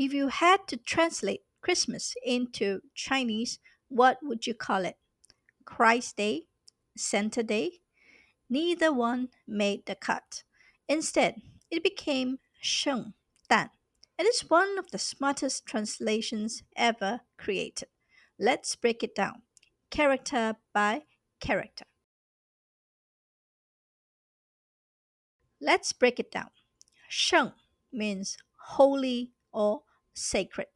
If you had to translate Christmas into Chinese, what would you call it? Christ Day? Santa Day? Neither one made the cut. Instead, it became Shèngdàn. It is one of the smartest translations ever created. Let's break it down, character by character. Let's break it down. Sheng means holy or sacred.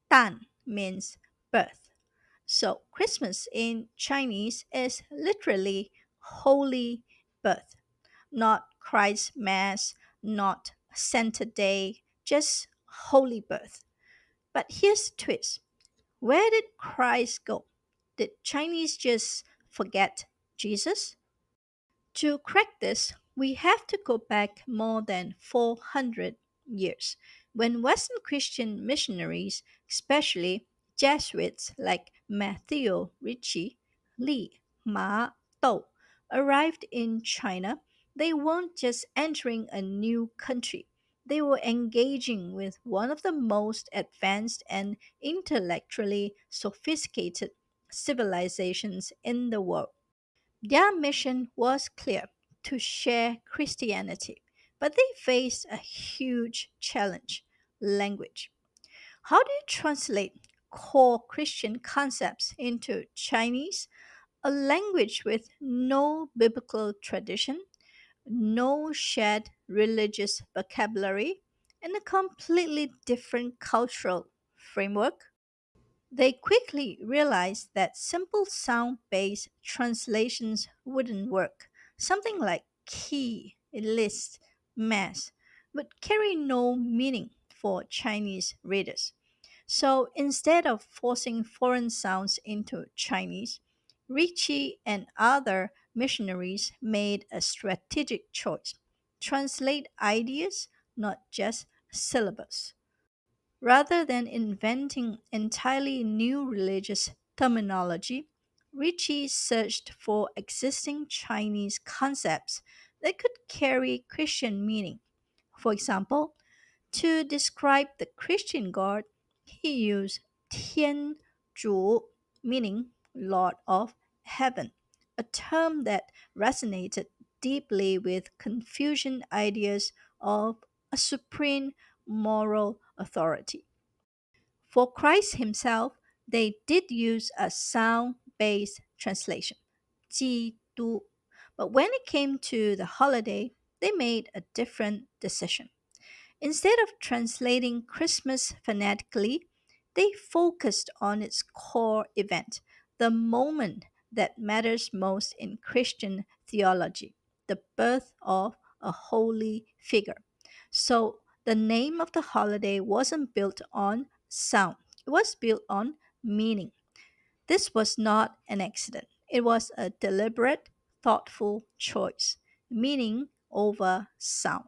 Dan means birth. So Christmas in Chinese is literally holy birth, not Christ's Mass, not Santa Day, just holy birth. But here's the twist. Where did Christ go? Did Chinese just forget Jesus? To crack this, we have to go back more than 400 years when Western Christian missionaries, especially Jesuits like Matthew Ricci, Kee-lee-sz-mah-sz, arrived in China. They weren't just entering a new country. They were engaging with one of the most advanced and intellectually sophisticated civilizations in the world. Their mission was clear to share Christianity, but they faced a huge challenge: language. How do you translate core Christian concepts into Chinese, a language with no biblical tradition, no shared religious vocabulary, and a completely different cultural framework? They quickly realized that simple sound based translations wouldn't work. Something like Kee-lee-sz-mah-sz would carry no meaning for Chinese readers. So instead of forcing foreign sounds into Chinese, Ricci and other missionaries made a strategic choice: translate ideas, not just syllables. Rather than inventing entirely new religious terminology, Ricci searched for existing Chinese concepts that could carry Christian meaning. For example, to describe the Christian God, he used Tian Zhu, meaning Lord of Heaven, a term that resonated deeply with Confucian ideas of a supreme moral authority. For Christ himself, they did use a sound based translation, 基督. But when it came to the holiday, they made a different decision. Instead of translating Christmas phonetically, they focused on its core event, the moment that matters most in Christian theology: the birth of a holy figure. So the name of the holiday wasn't built on sound, it was built on meaning. This was not an accident, it was a deliberate, thoughtful choice: meaning over sound.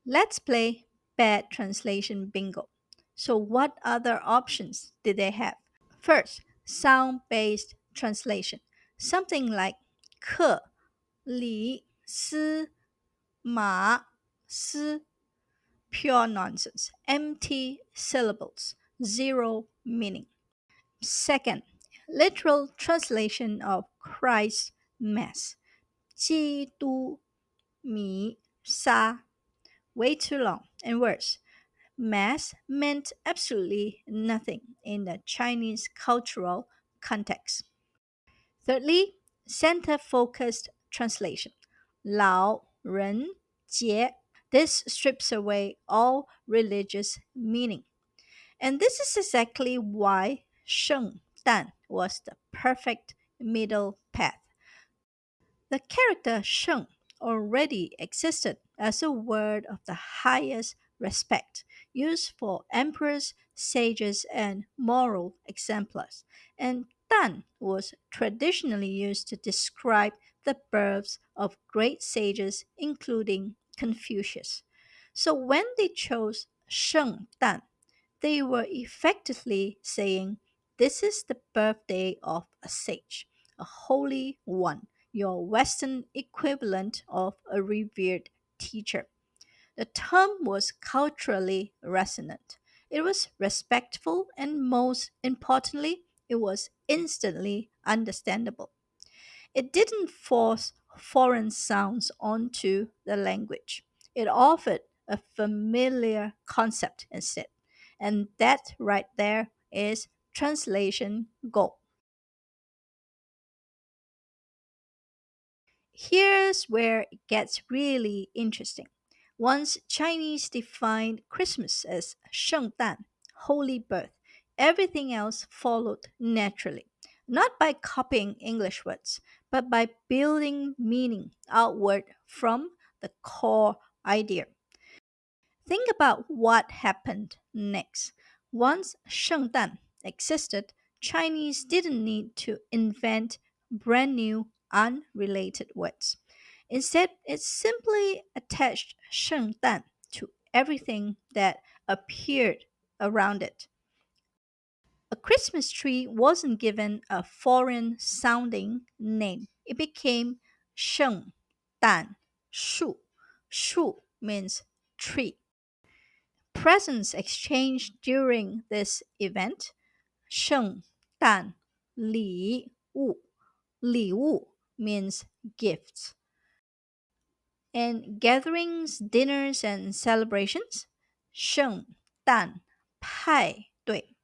Let's play bad translation bingo. So, what other options did they have? First, sound based translation. Something like Kee-lee-sz-mah-sz, pure nonsense, empty syllables, zero meaning. Second, literal translation of Christ's Mass. 基督弥撒, way too long and worse. Mass meant absolutely nothing in the Chinese cultural context. Thirdly, center focused translation. 老人节. This strips away all religious meaning. And this is exactly why Sheng Dan was the perfect middle path. The character Sheng already existed as a word of the highest respect, used for emperors, sages, and moral exemplars, and Dan was traditionally used to describe the births of great sages, including Confucius. So when they chose Sheng Dan, they were effectively saying, "This is the birthday of a sage, a holy one, your Western equivalent of a revered teacher." The term was culturally resonant. It was respectful and, most importantly, it was instantly understandable. It didn't force foreign sounds onto the language. It offered a familiar concept instead. And that right there is translation gold. Here's where it gets really interesting. Once Chinese defined Christmas as 圣诞, holy birth, everything else followed naturally, not by copying English words, but by building meaning outward from the core idea. Think about what happened next. Once 圣诞 existed, Chinese didn't need to invent brand new, unrelated words. Instead, it simply attached 圣诞 to everything that appeared around it. A Christmas tree wasn't given a foreign sounding name. It became 圣诞树. Shu means tree. Presents exchanged during this event, 圣诞礼物. 礼物 means gifts. And gatherings, dinners, and celebrations, 圣诞派对.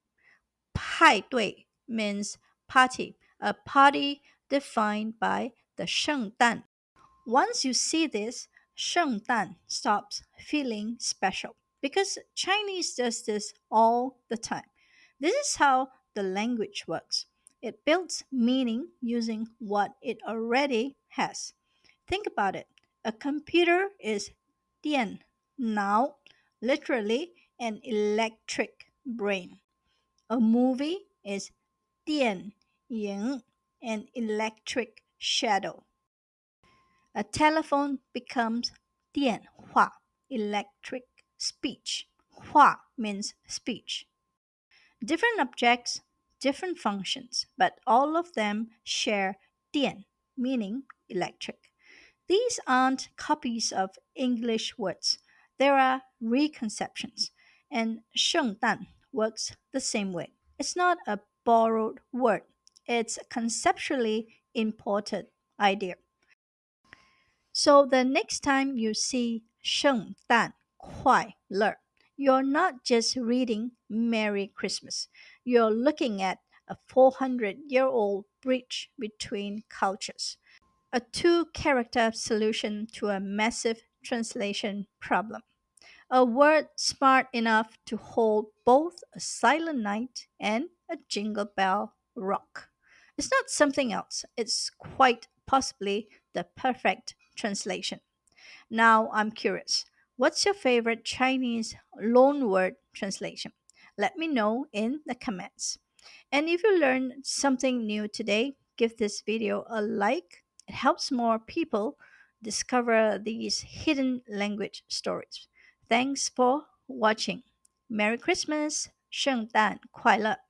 派对 means party, a party defined by the 圣诞. Once you see this, 圣诞 stops feeling special because Chinese does this all the time. This is how the language works. It builds meaning using what it already has. Think about it. A computer is 电脑, literally an electric brain. A movie is 电影, an electric shadow. A telephone becomes 电话, electric speech. 话 means speech. Different objects, different functions, but all of them share 电, meaning electric. These aren't copies of English words. There are reconceptions, and 圣诞 works the same way. It's not a borrowed word. It's a conceptually imported idea. So the next time you see 圣诞快乐, you're not just reading Merry Christmas. You're looking at a 400-year-old bridge between cultures, a two-character solution to a massive translation problem. A word smart enough to hold both a silent night and a jingle bell rock. It's not something else, it's quite possibly the perfect translation. Now I'm curious, what's your favorite Chinese loanword translation? Let me know in the comments. And if you learned something new today, give this video a like. It helps more people discover these hidden language stories. Thanks for watching. Merry Christmas! 圣诞快乐!